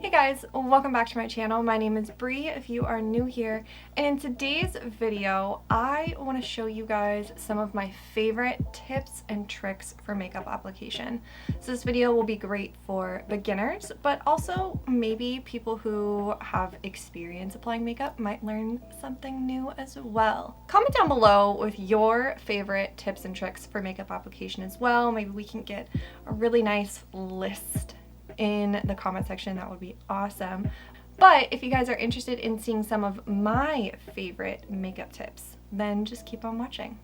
Hey guys, welcome back to my channel. My name is Bree if you are new here, and in today's video I want to show you guys some of my favorite tips and tricks for makeup application. So this video will be great for beginners, but also maybe people who have experience applying makeup might learn something new as well. Comment down below with your favorite tips and tricks for makeup application as well. Maybe we can get a really nice list in the comment section. That would be awesome. But if you guys are interested in seeing some of my favorite makeup tips, then just keep on watching.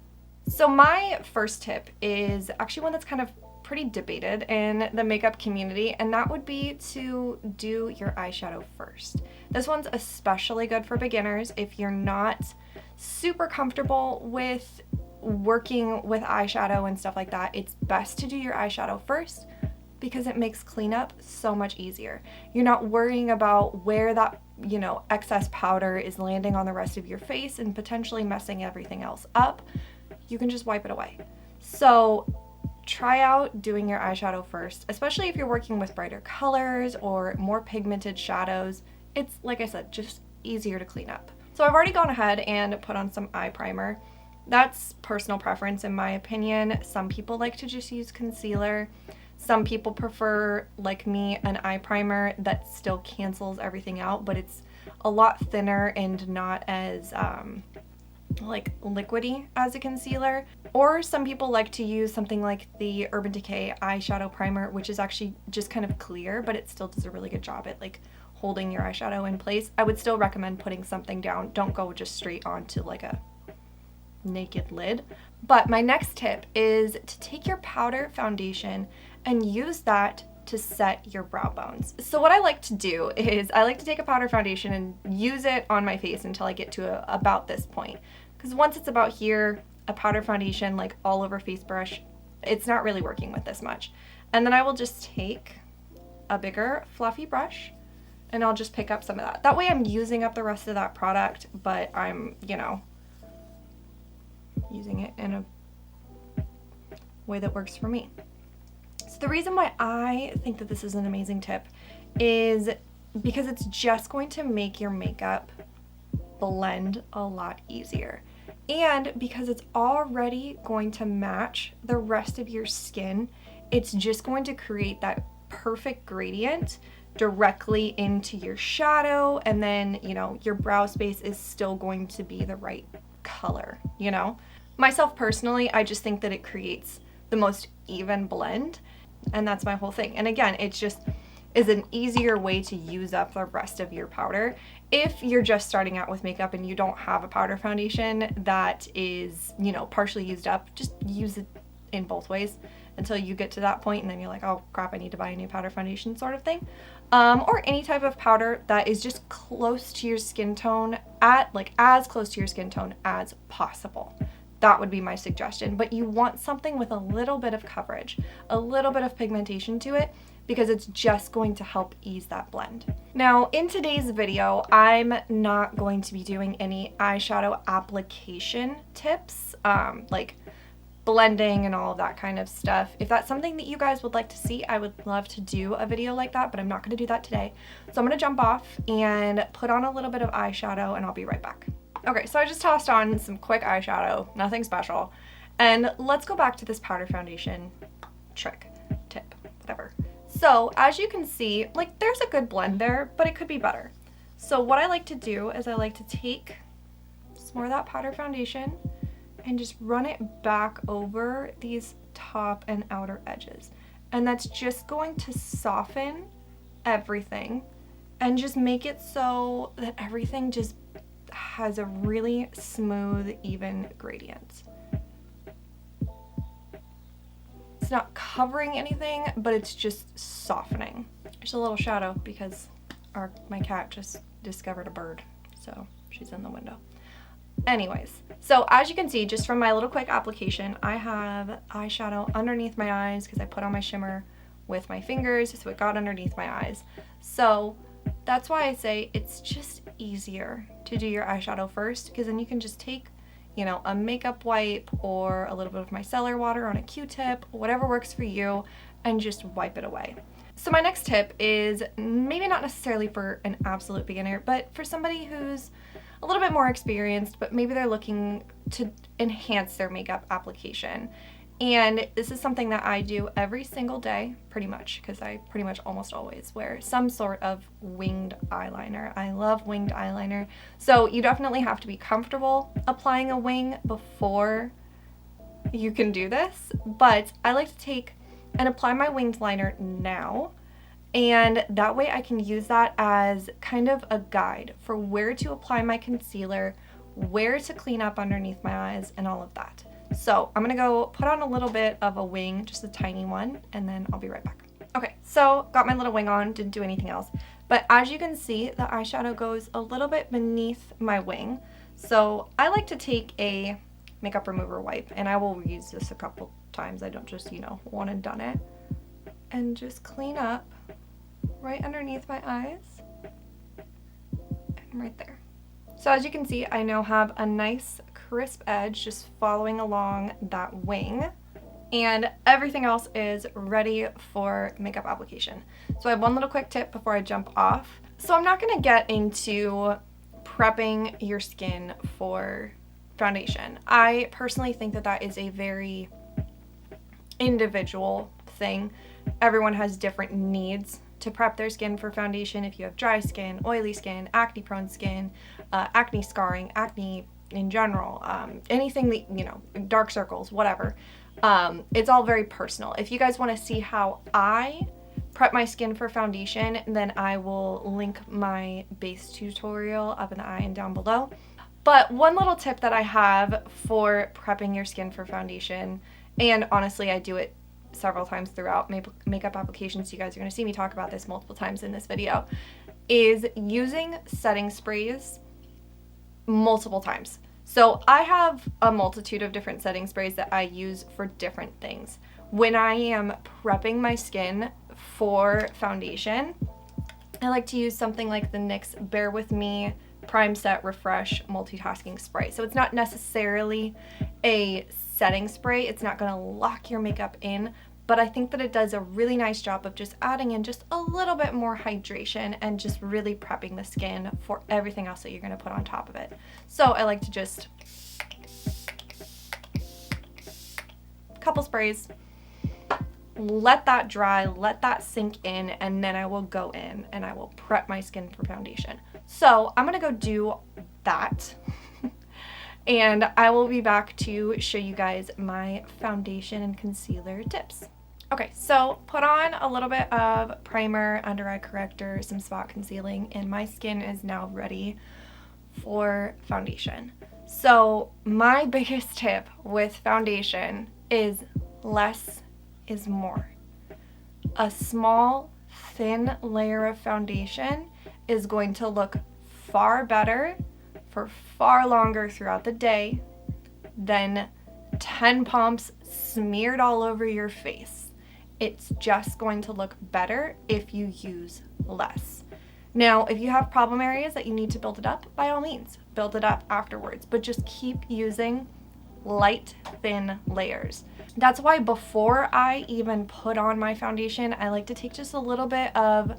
So my first tip is actually one that's kind of pretty debated in the makeup community, and that would be to do your eyeshadow first. This one's especially good for beginners. If you're not super comfortable with working with eyeshadow and stuff like that, it's best to do your eyeshadow first, because it makes cleanup so much easier. You're not worrying about where that, excess powder is landing on the rest of your face and potentially messing everything else up. You can just wipe it away. So try out doing your eyeshadow first, especially if you're working with brighter colors or more pigmented shadows. It's, like I said, just easier to clean up. So I've already gone ahead and put on some eye primer. That's personal preference in my opinion. Some people like to just use concealer. Some people prefer, like me, an eye primer that still cancels everything out, but it's a lot thinner and not as like liquidy as a concealer. Or some people like to use something like the Urban Decay eyeshadow primer, which is actually just kind of clear, but it still does a really good job at like holding your eyeshadow in place. I would still recommend putting something down. Don't go just straight onto like a naked lid. But my next tip is to take your powder foundation and use that to set your brow bones. So what I like to do is I like to take a powder foundation and use it on my face until I get to about this point. Because once it's about here, a powder foundation like all over face brush, it's not really working with this much. And then I will just take a bigger fluffy brush and I'll just pick up some of that. That way I'm using up the rest of that product, but I'm, using it in a way that works for me. So the reason why I think that this is an amazing tip is because it's just going to make your makeup blend a lot easier. And because it's already going to match the rest of your skin, it's just going to create that perfect gradient directly into your shadow, and then, your brow space is still going to be the right color, Myself personally, I just think that it creates the most even blend, and that's my whole thing. And again, it just is an easier way to use up the rest of your powder. If you're just starting out with makeup and you don't have a powder foundation that is, partially used up, just use it in both ways until you get to that point, and then you're like, oh crap, I need to buy a new powder foundation sort of thing. Or any type of powder that is just close to your skin tone, as close to your skin tone as possible. That would be my suggestion. But you want something with a little bit of coverage, a little bit of pigmentation to it, because it's just going to help ease that blend. Now, in today's video, I'm not going to be doing any eyeshadow application tips, like blending and all of that kind of stuff. If that's something that you guys would like to see, I would love to do a video like that, but I'm not going to do that today. So I'm going to jump off and put on a little bit of eyeshadow, and I'll be right back. Okay, so I just tossed on some quick eyeshadow, nothing special. And let's go back to this powder foundation trick, tip, whatever. So as you can see, there's a good blend there, but it could be better. So what I like to do is I like to take some more of that powder foundation and just run it back over these top and outer edges. And that's just going to soften everything and just make it so that everything just has a really smooth, even gradient. It's not covering anything, but it's just softening. There's a little shadow because my cat just discovered a bird, so she's in the window. Anyways, so as you can see, just from my little quick application, I have eyeshadow underneath my eyes because I put on my shimmer with my fingers, so it got underneath my eyes. So that's why I say it's just easier to do your eyeshadow first, because then you can just take, a makeup wipe or a little bit of micellar water on a Q-tip, whatever works for you, and just wipe it away. So my next tip is maybe not necessarily for an absolute beginner, but for somebody who's a little bit more experienced, but maybe they're looking to enhance their makeup application. And this is something that I do every single day, pretty much, because I pretty much almost always wear some sort of winged eyeliner. I love winged eyeliner. So you definitely have to be comfortable applying a wing before you can do this. But I like to take and apply my winged liner now. And that way I can use that as kind of a guide for where to apply my concealer, where to clean up underneath my eyes, and all of that. So I'm gonna go put on a little bit of a wing, just a tiny one, and then I'll be right back. Okay, so got my little wing on, didn't do anything else. But as you can see, the eyeshadow goes a little bit beneath my wing. So I like to take a makeup remover wipe, and I will reuse this a couple times. I don't just, one and done it. And just clean up right underneath my eyes and right there. So as you can see, I now have a nice crisp edge just following along that wing, and everything else is ready for makeup application. So I have one little quick tip before I jump off. So I'm not going to get into prepping your skin for foundation. I personally think that that is a very individual thing. Everyone has different needs to prep their skin for foundation. If you have dry skin, oily skin, acne prone skin, acne scarring, acne in general, anything that, dark circles, whatever. It's all very personal. If you guys want to see how I prep my skin for foundation, then I will link my base tutorial up in the eye and down below. But one little tip that I have for prepping your skin for foundation, and honestly I do it several times throughout makeup applications, you guys are going to see me talk about this multiple times in this video, is using setting sprays multiple times. So I have a multitude of different setting sprays that I use for different things. When I am prepping my skin for foundation, I like to use something like the NYX Bear With Me Prime Set Refresh Multitasking Spray. So it's not necessarily a setting spray, it's not going to lock your makeup in, but I think that it does a really nice job of just adding in just a little bit more hydration and just really prepping the skin for everything else that you're going to put on top of it. So I like to just couple sprays, let that dry, let that sink in, and then I will go in and I will prep my skin for foundation. So I'm going to go do that. And I will be back to show you guys my foundation and concealer tips. Okay, so put on a little bit of primer, under eye corrector, some spot concealing, and my skin is now ready for foundation. So my biggest tip with foundation is less is more. A small, thin layer of foundation is going to look far better for far longer throughout the day than 10 pumps smeared all over your face. It's just going to look better if you use less. Now, if you have problem areas that you need to build it up, by all means, build it up afterwards, but just keep using light, thin layers. That's why before I even put on my foundation, I like to take just a little bit of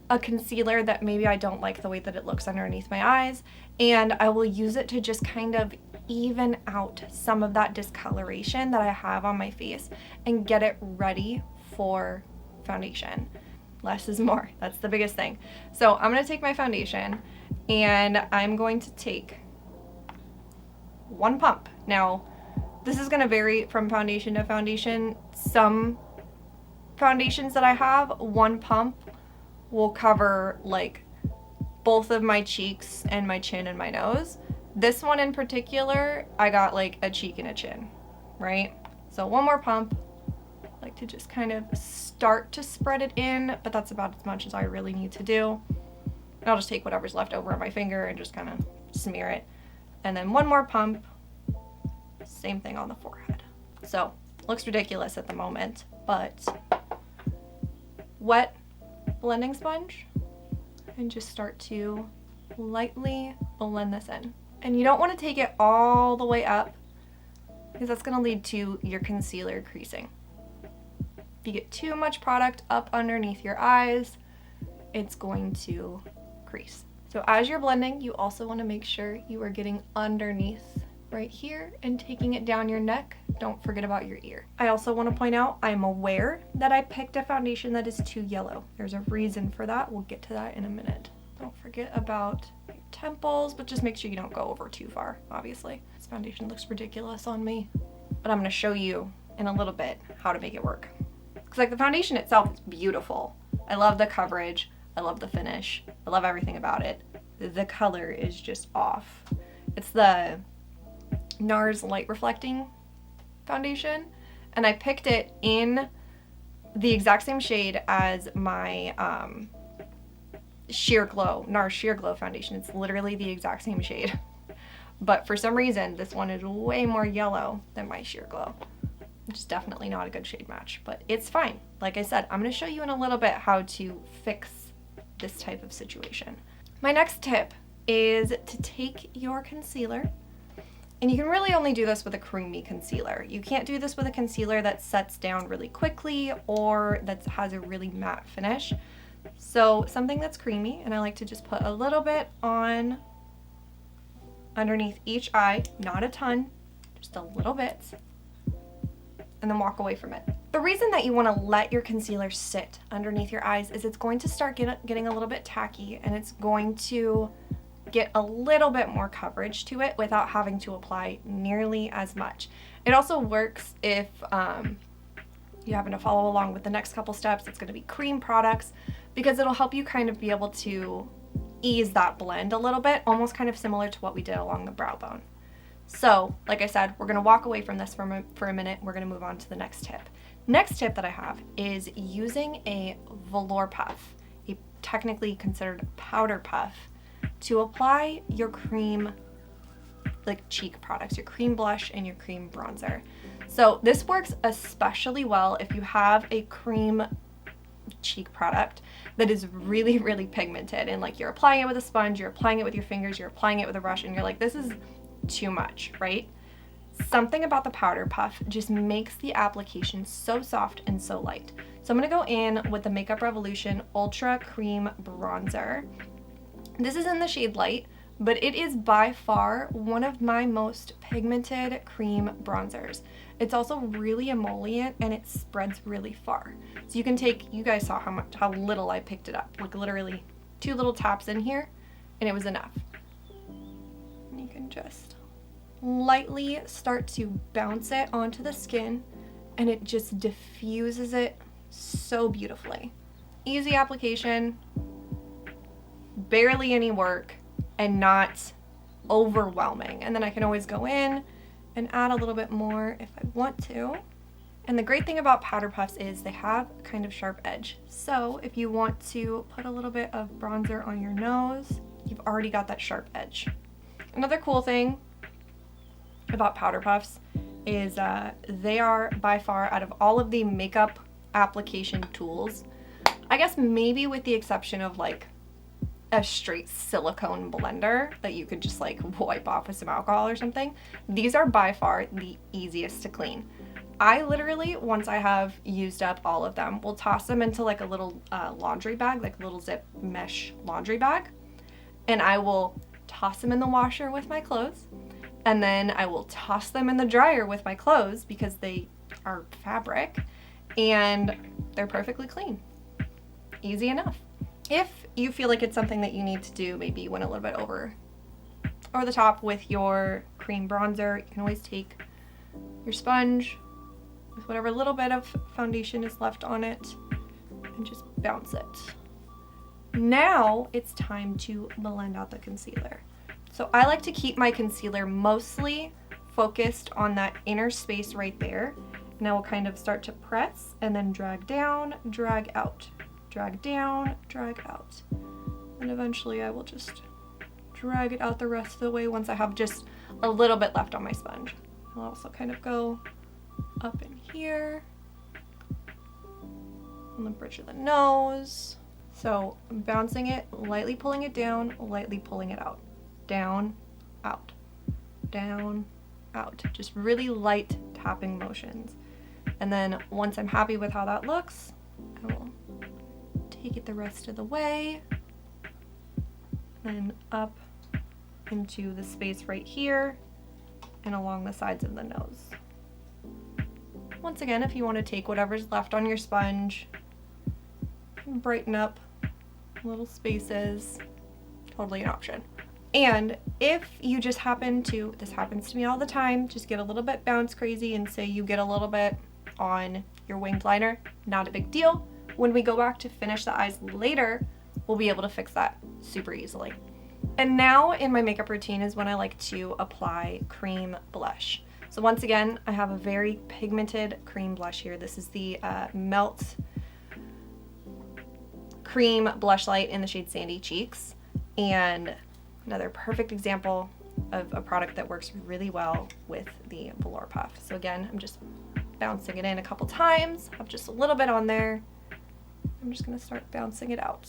a concealer that maybe I don't like the way that it looks underneath my eyes, and I will use it to just kind of even out some of that discoloration that I have on my face and get it ready for foundation. Less is more. That's the biggest thing. So I'm going to take my foundation and I'm going to take one pump. Now, this is going to vary from foundation to foundation. Some foundations that I have, one pump will cover like both of my cheeks and my chin and my nose. This one in particular, I got like a cheek and a chin, right? So one more pump. I like to just kind of start to spread it in, but that's about as much as I really need to do. And I'll just take whatever's left over on my finger and just kind of smear it. And then one more pump, same thing on the forehead. So looks ridiculous at the moment, but wet blending sponge and just start to lightly blend this in. And you don't want to take it all the way up because that's going to lead to your concealer creasing. If you get too much product up underneath your eyes, it's going to crease. So as you're blending, you also want to make sure you are getting underneath right here and taking it down your neck. Don't forget about your ear. I also want to point out, I'm aware that I picked a foundation that is too yellow. There's a reason for that. We'll get to that in a minute. Don't forget about your temples, but just make sure you don't go over too far, obviously. This foundation looks ridiculous on me, but I'm going to show you in a little bit how to make it work. Because like the foundation itself is beautiful. I love the coverage. I love the finish. I love everything about it. The color is just off. It's the NARS Light Reflecting foundation, and I picked it in the exact same shade as my Sheer Glow, NARS Sheer Glow foundation. It's literally the exact same shade. But for some reason, this one is way more yellow than my Sheer Glow, which is definitely not a good shade match, but it's fine. Like I said, I'm going to show you in a little bit how to fix this type of situation. My next tip is to take your concealer, and you can really only do this with a creamy concealer. You can't do this with a concealer that sets down really quickly or that has a really matte finish. So something that's creamy, and I like to just put a little bit on underneath each eye, not a ton, just a little bit, and then walk away from it. The reason that you want to let your concealer sit underneath your eyes is it's going to start getting a little bit tacky, and it's going to get a little bit more coverage to it without having to apply nearly as much. It also works if you happen to follow along with the next couple steps. It's going to be cream products, because it'll help you kind of be able to ease that blend a little bit, almost kind of similar to what we did along the brow bone. So, like I said, we're going to walk away from this for a minute. We're going to move on to the next tip. Next tip that I have is using a velour puff, a technically considered powder puff, to apply your cream, like cheek products, your cream blush and your cream bronzer. So this works especially well if you have a cream cheek product that is really, really pigmented, and like you're applying it with a sponge, you're applying it with your fingers, you're applying it with a brush, and you're like, this is too much, right? Something about the powder puff just makes the application so soft and so light. So I'm going to go in with the Makeup Revolution Ultra Cream Bronzer. This is in the shade Light, but it is by far one of my most pigmented cream bronzers. It's also really emollient, and it spreads really far. So you can take, you guys saw how little I picked it up, like literally 2 little taps in here, and it was enough. And you can just lightly start to bounce it onto the skin, and it just diffuses it so beautifully. Easy application, barely any work, and not overwhelming. And then I can always go in and add a little bit more if I want to. And the great thing about powder puffs is they have a kind of sharp edge. So if you want to put a little bit of bronzer on your nose, you've already got that sharp edge. Another cool thing about powder puffs is they are by far, out of all of the makeup application tools, I guess maybe with the exception of like a straight silicone blender that you could just like wipe off with some alcohol or something, these are by far the easiest to clean. I literally, once I have used up all of them, will toss them into like a little laundry bag, like a little zip mesh laundry bag, and I will toss them in the washer with my clothes, and then I will toss them in the dryer with my clothes because they are fabric, and they're perfectly clean. Easy enough. If you feel like it's something that you need to do, maybe you went a little bit over the top with your cream bronzer, you can always take your sponge with whatever little bit of foundation is left on it and just bounce it. Now it's time to blend out the concealer. So I like to keep my concealer mostly focused on that inner space right there, and I will kind of start to press and then drag down, drag out, drag down, drag out. And eventually I will just drag it out the rest of the way once I have just a little bit left on my sponge. I'll also kind of go up in here on the bridge of the nose. So I'm bouncing it, lightly pulling it down, lightly pulling it out. Down, out, down, out. Just really light tapping motions. And then once I'm happy with how that looks, I will take it the rest of the way, and up into the space right here and along the sides of the nose. Once again, if you want to take whatever's left on your sponge and brighten up little spaces, totally an option. And if you just happen to, this happens to me all the time, just get a little bit bounce crazy and say you get a little bit on your winged liner, not a big deal. When we go back to finish the eyes later, we'll be able to fix that super easily. And now in my makeup routine is when I like to apply cream blush. So once again, I have a very pigmented cream blush here. This is the Melt Cream Blush Light in the shade Sandy Cheeks. And another perfect example of a product that works really well with the velour puff. So again, I'm just bouncing it in a couple times. I have just a little bit on there. I'm just gonna start bouncing it out.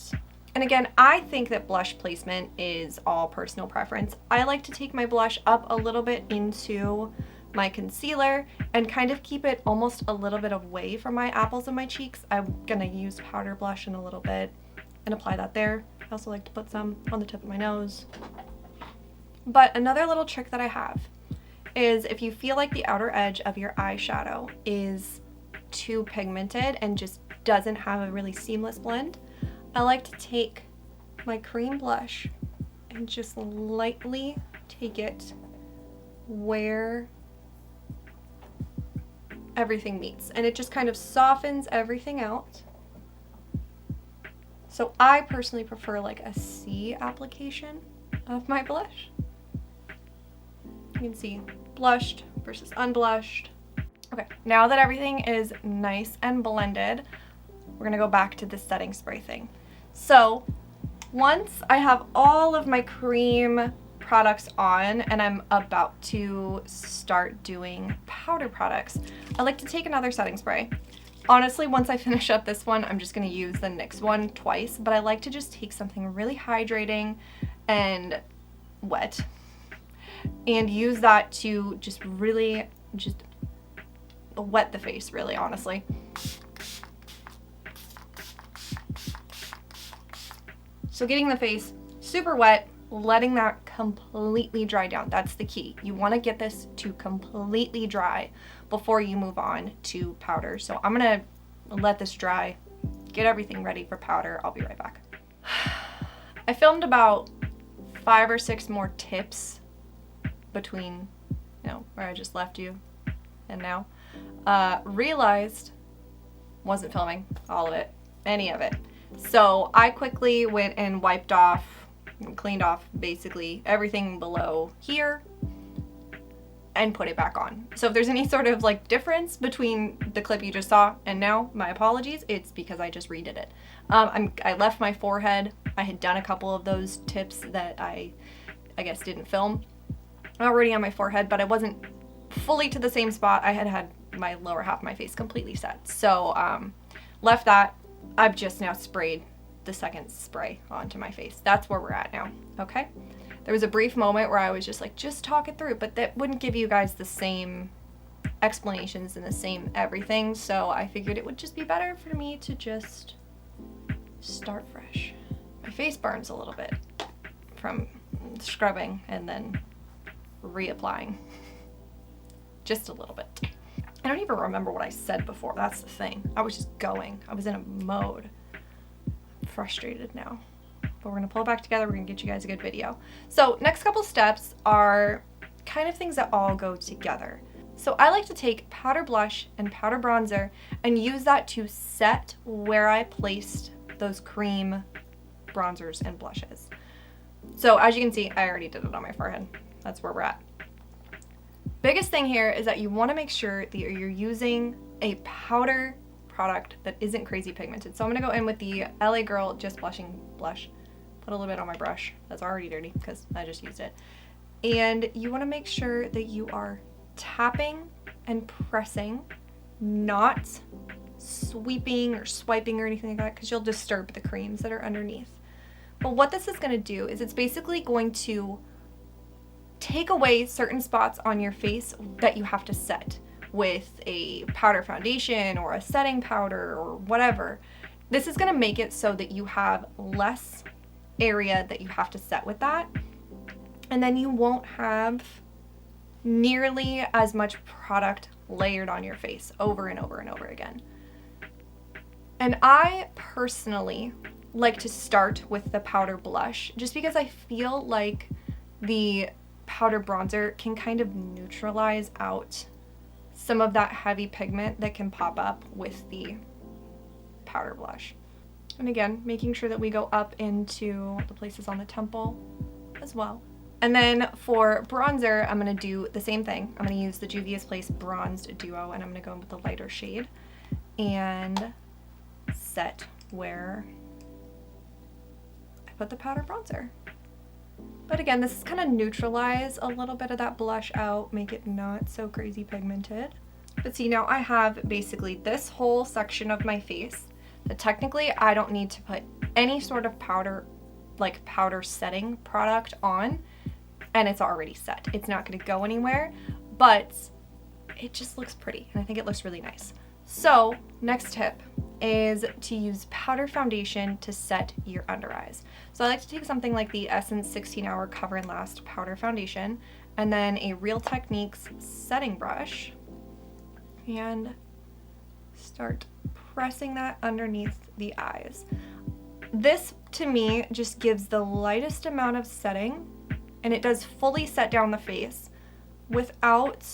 And again, I think that blush placement is all personal preference. I like to take my blush up a little bit into my concealer and kind of keep it almost a little bit away from my apples and my cheeks. I'm gonna use powder blush in a little bit and apply that there. I also like to put some on the tip of my nose. But another little trick that I have is if you feel like the outer edge of your eyeshadow is too pigmented and just doesn't have a really seamless blend, I like to take my cream blush and just lightly take it where everything meets, and it just kind of softens everything out. So I personally prefer like a C application of my blush. You can see blushed versus unblushed. Okay, now that everything is nice and blended, we're gonna go back to the setting spray thing. So once I have all of my cream products on and I'm about to start doing powder products, I like to take another setting spray. Honestly, once I finish up this one, I'm just gonna use the NYX one twice, but I like to just take something really hydrating and wet and use that to just really just wet the face, really, honestly. So getting the face super wet, letting that completely dry down. That's the key. You want to get this to completely dry before you move on to powder. So I'm gonna let this dry, get everything ready for powder. I'll be right back. I filmed about 5 or 6 more tips between, you know, where I just left you and now. Realized wasn't filming all of it, any of it. So I quickly went and wiped off, cleaned off basically everything below here and put it back on. So if there's any sort of like difference between the clip you just saw and now, my apologies, it's because I just redid it. I left my forehead. I had done a couple of those tips that I guess didn't film already on my forehead, but I wasn't fully to the same spot. I had my lower half of my face completely set. So left that. I've just now sprayed the second spray onto my face. That's where we're at now, okay? There was a brief moment where I was just like, just talk it through, but that wouldn't give you guys the same explanations and the same everything, so I figured it would just be better for me to just start fresh. My face burns a little bit from scrubbing and then reapplying. Just a little bit. I don't even remember what I said before. That's the thing. I was just going. I was in a mode. I'm frustrated now. But we're gonna pull it back together. We're gonna get you guys a good video. So next couple steps are kind of things that all go together. So I like to take powder blush and powder bronzer and use that to set where I placed those cream bronzers and blushes. So as you can see, I already did it on my forehead. That's where we're at. Biggest thing here is that you want to make sure that you're using a powder product that isn't crazy pigmented. So I'm going to go in with the LA Girl Just Blushing Blush. Put a little bit on my brush. That's already dirty because I just used it. And you want to make sure that you are tapping and pressing, not sweeping or swiping or anything like that, because you'll disturb the creams that are underneath. But what this is going to do is it's basically going to take away certain spots on your face that you have to set. with a powder foundation or a setting powder or whatever, this is going to make it so that you have less area that you have to set with that. And then you won't have nearly as much product layered on your face over and over and over again. And I personally like to start with the powder blush just because I feel like the powder bronzer can kind of neutralize out some of that heavy pigment that can pop up with the powder blush. And again, making sure that we go up into the places on the temple as well. And then for bronzer, I'm going to do the same thing. I'm going to use the Juvia's Place Bronzed Duo, and I'm going to go in with the lighter shade and set where I put the powder bronzer. But again, this is kind of neutralize a little bit of that blush out, make it not so crazy pigmented. But see, now I have basically this whole section of my face that technically I don't need to put any sort of powder, like powder setting product on, and it's already set. It's not going to go anywhere, but it just looks pretty, and I think it looks really nice. So next tip is to use powder foundation to set your under eyes. So I like to take something like the Essence 16 Hour Cover and Last Powder Foundation, and then a Real Techniques setting brush, and start pressing that underneath the eyes. This, to me, just gives the lightest amount of setting, and it does fully set down the face without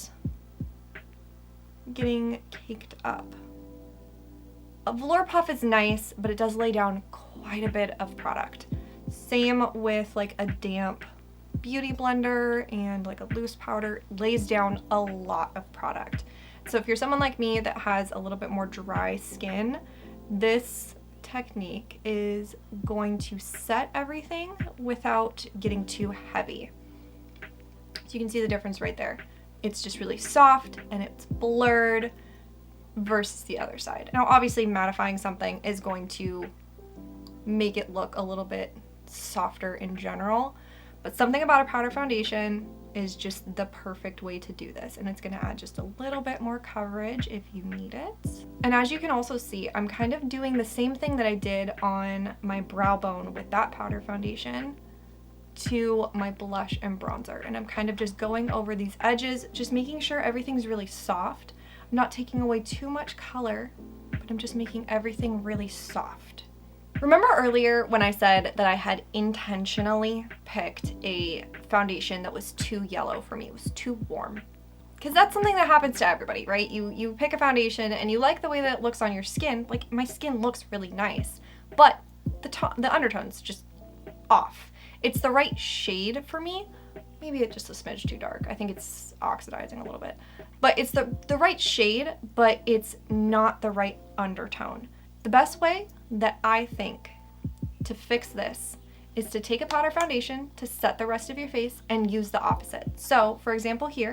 getting caked up. A velour puff is nice, but it does lay down quite a bit of product. Same with like a damp beauty blender and like a loose powder, lays down a lot of product. So if you're someone like me that has a little bit more dry skin, this technique is going to set everything without getting too heavy. So you can see the difference right there. It's just really soft and it's blurred versus the other side. Now obviously mattifying something is going to make it look a little bit softer in general, but something about a powder foundation is just the perfect way to do this, and it's going to add just a little bit more coverage if you need it. And as you can also see, I'm kind of doing the same thing that I did on my brow bone with that powder foundation to my blush and bronzer, and I'm kind of just going over these edges, just making sure everything's really soft. I'm not taking away too much color, but I'm just making everything really soft. Remember earlier when I said that I had intentionally picked a foundation that was too yellow for me? It was too warm. Because that's something that happens to everybody, right? You pick a foundation and you like the way that it looks on your skin. Like, my skin looks really nice, but the undertone's just off. It's the right shade for me. Maybe it's just a smidge too dark. I think it's oxidizing a little bit. But it's the right shade, but it's not the right undertone. The best way that I think to fix this is to take a powder foundation to set the rest of your face and use the opposite. So for example here,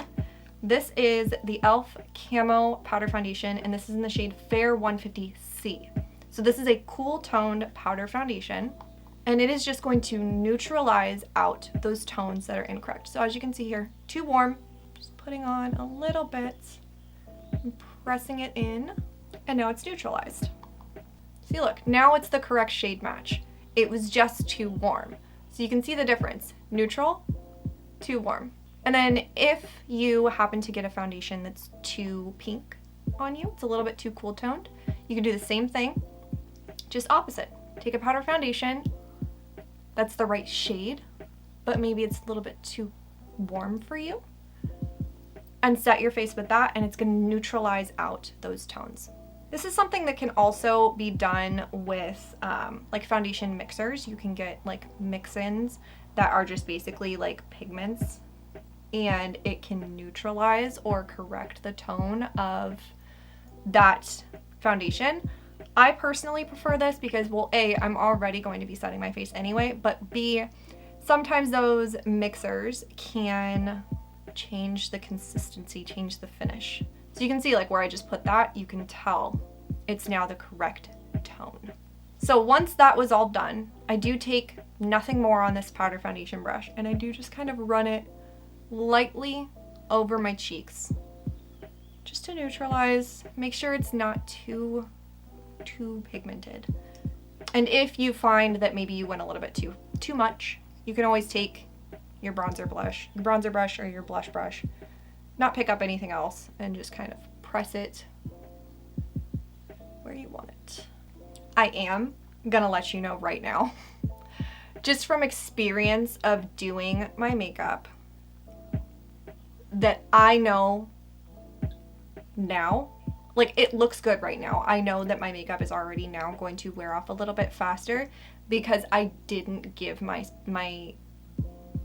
this is the e.l.f. Camo Powder Foundation, and this is in the shade Fair 150C. So this is a cool toned powder foundation, and it is just going to neutralize out those tones that are incorrect. So as you can see here, too warm, just putting on a little bit and pressing it in, and now it's neutralized. See, look, now it's the correct shade match. It was just too warm. So you can see the difference. Neutral, too warm. And then if you happen to get a foundation that's too pink on you, it's a little bit too cool toned, you can do the same thing, just opposite. Take a powder foundation that's the right shade, but maybe it's a little bit too warm for you, and set your face with that, and it's gonna neutralize out those tones. This is something that can also be done with like foundation mixers. You can get like mix-ins that are just basically like pigments, and it can neutralize or correct the tone of that foundation. I personally prefer this because, well, A, I'm already going to be setting my face anyway, but B, sometimes those mixers can change the consistency, change the finish. So you can see like where I just put that, you can tell it's now the correct tone. So once that was all done, I do take nothing more on this powder foundation brush, and I do just kind of run it lightly over my cheeks, just to neutralize. Make sure it's not too pigmented. And if you find that maybe you went a little bit too much, you can always take your bronzer brush or your blush brush, not pick up anything else, and just kind of press it where you want it. I am gonna let you know right now, just from experience of doing my makeup, that I know now, like, it looks good right now. I know that my makeup is already now going to wear off a little bit faster because I didn't give my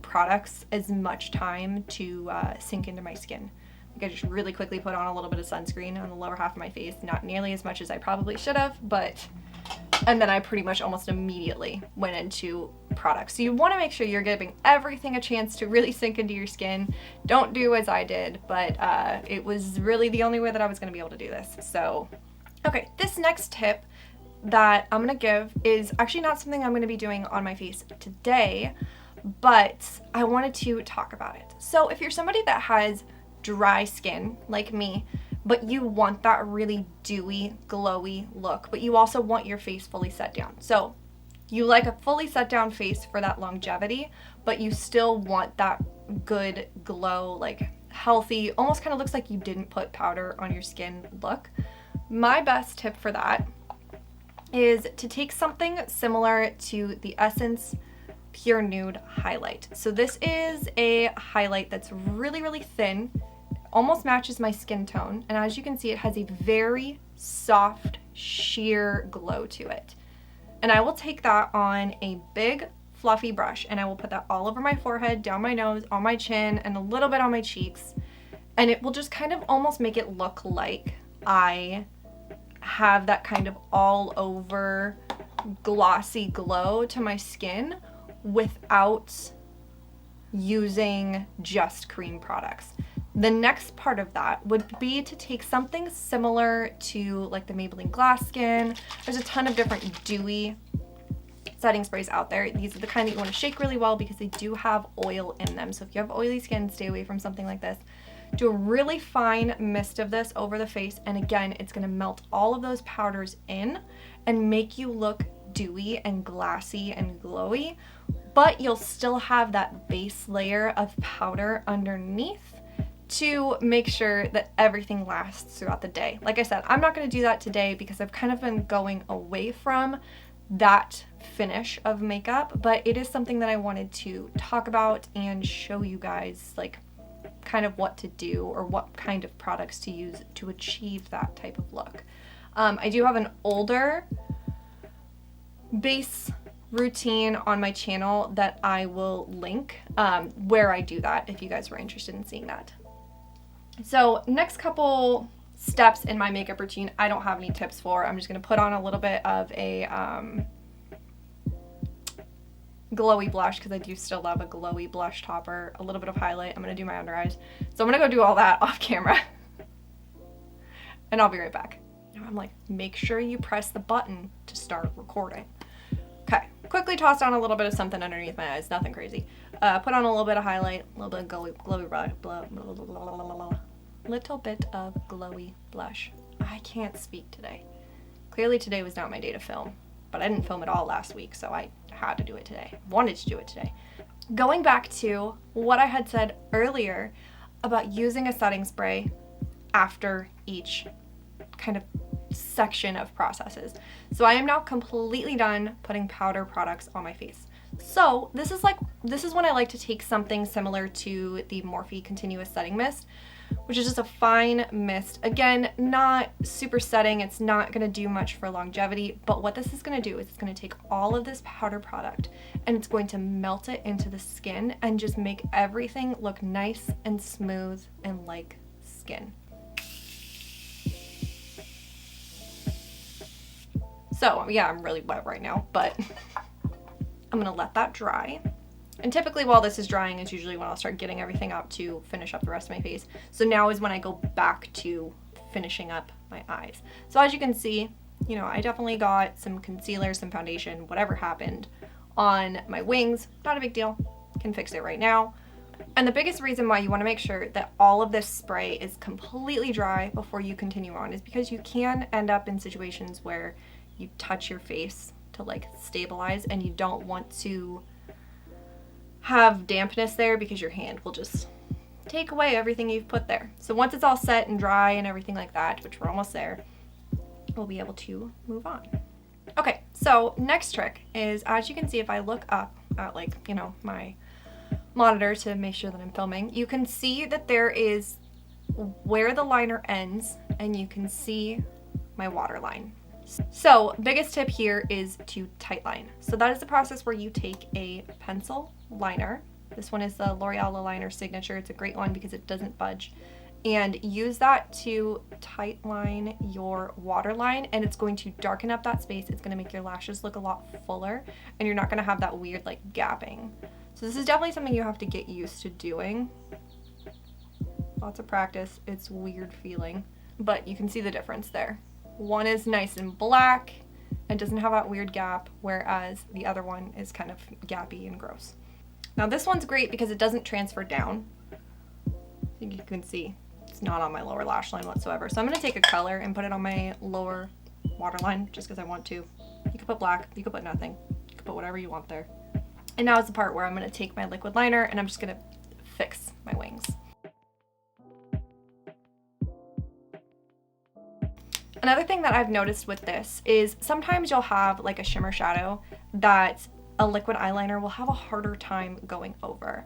products as much time to sink into my skin. Like, I just really quickly put on a little bit of sunscreen on the lower half of my face, not nearly as much as I probably should have, and then I pretty much almost immediately went into products. So you want to make sure you're giving everything a chance to really sink into your skin. Don't do as I did, but it was really the only way that I was going to be able to do this. So, okay, this next tip that I'm going to give is actually not something I'm going to be doing on my face today, but I wanted to talk about it. So if you're somebody that has dry skin like me, but you want that really dewy, glowy look, but you also want your face fully set down. So you like a fully set down face for that longevity, but you still want that good glow, like healthy, almost kind of looks like you didn't put powder on your skin look. My best tip for that is to take something similar to the Essence Pure Nude Highlight. So this is a highlight that's really, really thin, almost matches my skin tone, and as you can see, it has a very soft, sheer glow to it. And I will take that on a big fluffy brush, and I will put that all over my forehead, down my nose, on my chin, and a little bit on my cheeks, and it will just kind of almost make it look like I have that kind of all over glossy glow to my skin without using just cream products. The next part of that would be to take something similar to like the Maybelline Glass Skin. There's a ton of different dewy setting sprays out there. These are the kind that you want to shake really well because they do have oil in them. So if you have oily skin, stay away from something like this. Do a really fine mist of this over the face, and again, it's going to melt all of those powders in and make you look dewy and glassy and glowy, but you'll still have that base layer of powder underneath to make sure that everything lasts throughout the day. Like I said, I'm not going to do that today because I've kind of been going away from that finish of makeup, but it is something that I wanted to talk about and show you guys, like, kind of what to do or what kind of products to use to achieve that type of look. I do have an older base routine on my channel that I will link where I do that if you guys were interested in seeing that. So next couple steps in my makeup routine, I don't have any tips for. I'm just going to put on a little bit of a glowy blush because I do still love a glowy blush topper, a little bit of highlight. I'm going to do my under eyes. So I'm going to go do all that off camera and I'll be right back. Now I'm like, make sure you press the button to start recording. Okay, quickly toss on a little bit of something underneath my eyes, nothing crazy. Put on a little bit of highlight, a little bit of glowy little bit of glowy blush. I can't speak today. Clearly today was not my day to film, but I didn't film it all last week, so I had to do it today. Wanted to do it today. Going back to what I had said earlier about using a setting spray after each kind of section of processes. So I am now completely done putting powder products on my face. So this is when I like to take something similar to the Morphe Continuous Setting Mist, which is just a fine mist. Again, not super setting, it's not gonna do much for longevity, but what this is gonna do is it's gonna take all of this powder product and it's going to melt it into the skin and just make everything look nice and smooth and like skin. So yeah, I'm really wet right now, but I'm gonna let that dry. And typically while this is drying is usually when I'll start getting everything out to finish up the rest of my face. So now is when I go back to finishing up my eyes. So as you can see, you know, I definitely got some concealer, some foundation, whatever happened on my wings. Not a big deal, can fix it right now. And the biggest reason why you want to make sure that all of this spray is completely dry before you continue on is because you can end up in situations where you touch your face to like stabilize, and you don't want to have dampness there because your hand will just take away everything you've put there. So once it's all set and dry and everything like that, which we're almost there, we'll be able to move on. Okay, so next trick is, as you can see, if I look up at like, you know, my monitor to make sure that I'm filming, you can see that there is where the liner ends, and you can see my water line. So biggest tip here is to tight line. So that is the process where you take a pencil liner. This one is the L'Oreal Liner Signature. It's a great one because it doesn't budge. And use that to tight line your waterline, and it's going to darken up that space. It's going to make your lashes look a lot fuller, and you're not going to have that weird like gapping. So this is definitely something you have to get used to doing. Lots of practice. It's weird feeling, but you can see the difference there. One is nice and black and doesn't have that weird gap, whereas the other one is kind of gappy and gross. Now this one's great because it doesn't transfer down. I think you can see it's not on my lower lash line whatsoever. So I'm going to take a color and put it on my lower waterline just because I want to. You could put black, you could put nothing, you could put whatever you want there. And now is the part where I'm going to take my liquid liner and I'm just going to fix my wings. Another thing that I've noticed with this is sometimes you'll have like a shimmer shadow that a liquid eyeliner will have a harder time going over.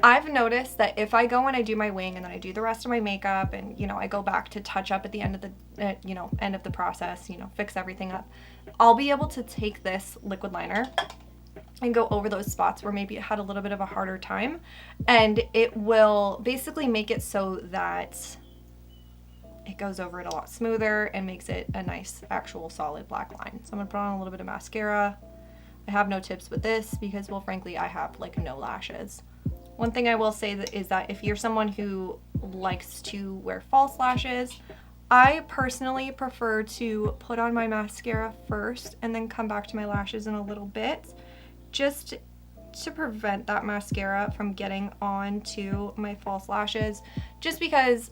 I've noticed that if I go and I do my wing and then I do the rest of my makeup and, you know, I go back to touch up at the end of the, end of the process, you know, fix everything up, I'll be able to take this liquid liner and go over those spots where maybe it had a little bit of a harder time, and it will basically make it so that it goes over it a lot smoother and makes it a nice actual solid black line. So I'm gonna put on a little bit of mascara. I have no tips with this because, well, frankly, I have like no lashes. One thing I will say is that if you're someone who likes to wear false lashes, I personally prefer to put on my mascara first and then come back to my lashes in a little bit, just to prevent that mascara from getting onto my false lashes, just because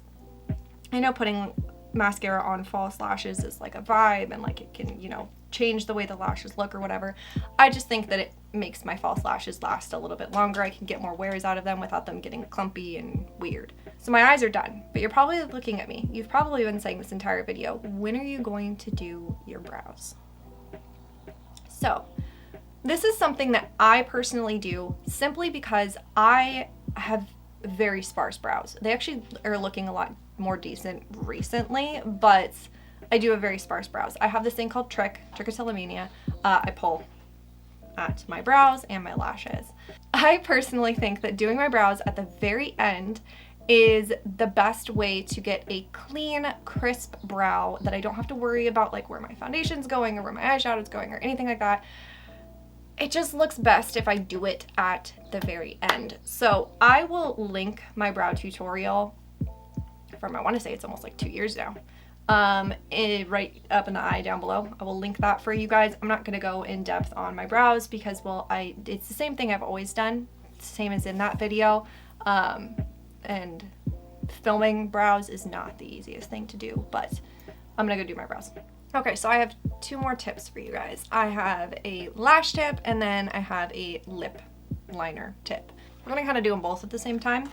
I know putting mascara on false lashes is like a vibe and like it can, you know, change the way the lashes look or whatever. I just think that it makes my false lashes last a little bit longer. I can get more wears out of them without them getting clumpy and weird. So my eyes are done, but you're probably looking at me. You've probably been saying this entire video, when are you going to do your brows? So this is something that I personally do simply because I have very sparse brows. They actually are looking a lot more decent recently, but I do have very sparse brows. I have this thing called trichotillomania. I pull at my brows and my lashes. I personally think that doing my brows at the very end is the best way to get a clean, crisp brow that I don't have to worry about like where my foundation's going or where my eyeshadow's going or anything like that. It just looks best if I do it at the very end. So I will link my brow tutorial from, I want to say it's almost like 2 years now, right up in the eye down below. I will link that for you guys. I'm not going to go in depth on my brows because, well, it's the same thing I've always done, same as in that video, and filming brows is not the easiest thing to do, but I'm gonna go do my brows. Okay, so I have 2 more tips for you guys. I have a lash tip and then I have a lip liner tip. We're gonna kind of do them both at the same time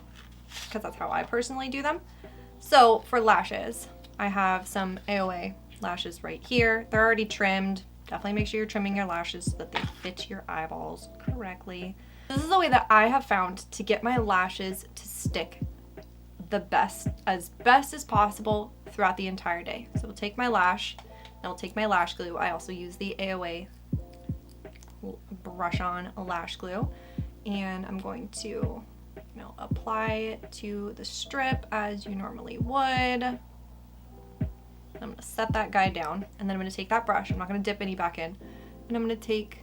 because that's how I personally do them. So for lashes, I have some AOA lashes right here. They're already trimmed. Definitely make sure you're trimming your lashes so that they fit your eyeballs correctly. This is the way that I have found to get my lashes to stick the best as possible throughout the entire day. So we'll take my lash, and I'll take my lash glue. I also use the AOA brush on lash glue, and I'm going to, apply it to the strip as you normally would. I'm going to set that guy down, and then I'm going to take that brush. I'm not going to dip any back in, and I'm going to take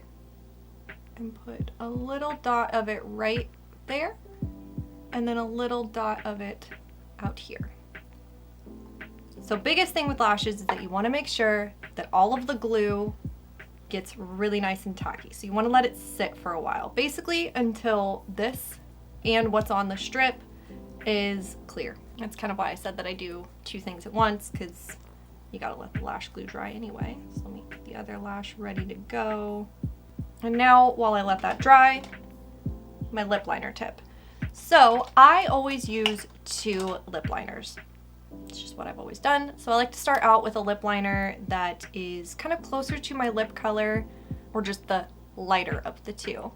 and put a little dot of it right there, and then a little dot of it out here. So biggest thing with lashes is that you want to make sure that all of the glue gets really nice and tacky. So you want to let it sit for a while, basically until this and what's on the strip is clear. That's kind of why I said that I do two things at once, because you gotta let the lash glue dry anyway. So let me get the other lash ready to go. And now, while I let that dry, my lip liner tip. So I always use 2 lip liners. It's just what I've always done. So I like to start out with a lip liner that is kind of closer to my lip color, or just the lighter of the 2.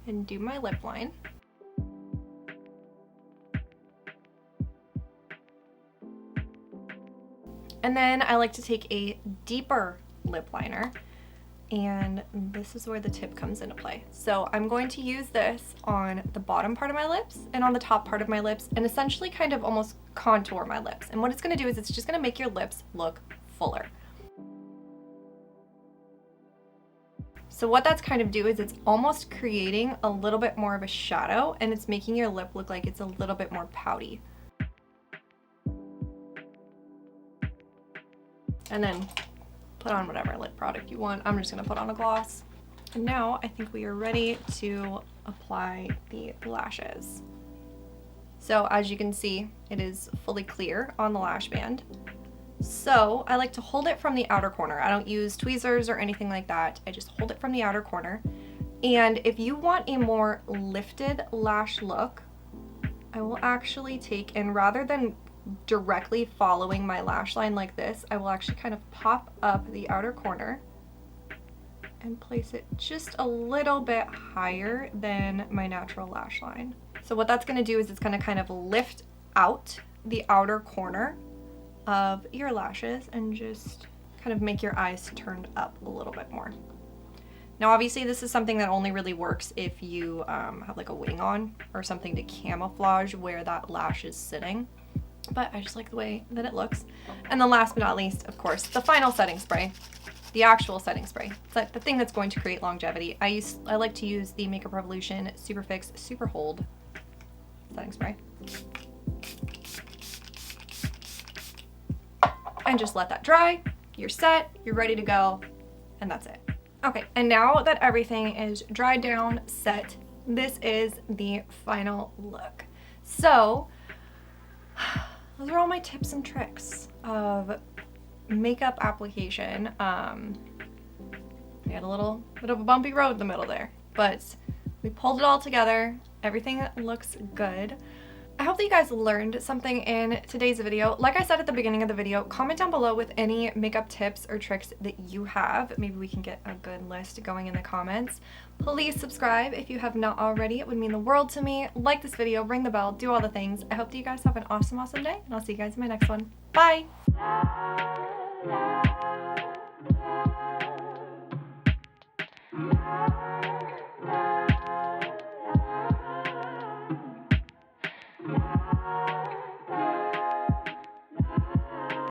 And do my lip line. And then I like to take a deeper lip liner, and this is where the tip comes into play. So I'm going to use this on the bottom part of my lips and on the top part of my lips, and essentially kind of almost contour my lips. And what it's gonna do is it's just gonna make your lips look fuller. So what that's kind of do is it's almost creating a little bit more of a shadow, and it's making your lip look like it's a little bit more pouty. And then put on whatever lip product you want. I'm just gonna put on a gloss. And now I think we are ready to apply the lashes. So as you can see, it is fully clear on the lash band. So I like to hold it from the outer corner. I don't use tweezers or anything like that. I just hold it from the outer corner. And if you want a more lifted lash look, I will actually take, and rather than directly following my lash line like this, I will actually kind of pop up the outer corner and place it just a little bit higher than my natural lash line. So what that's going to do is it's going to kind of lift out the outer corner of your lashes and just kind of make your eyes turned up a little bit more. Now obviously this is something that only really works if you have like a wing on or something to camouflage where that lash is sitting. But I just like the way that it looks. And then last but not least, of course, the final setting spray, the actual setting spray. It's like the thing that's going to create longevity. I like to use the Makeup Revolution Super Fix Super Hold setting spray. And just let that dry. You're set, you're ready to go, and that's it. Okay, and now that everything is dried down, set, this is the final look. So, those are all my tips and tricks of makeup application. We had a little bit of a bumpy road in the middle there, but we pulled it all together. Everything looks good. I hope that you guys learned something in today's video. Like I said at the beginning of the video, comment down below with any makeup tips or tricks that you have. Maybe we can get a good list going in the comments. Please subscribe if you have not already. It would mean the world to me. Like this video, ring the bell, do all the things. I hope that you guys have an awesome, awesome day, and I'll see you guys in my next one. Bye!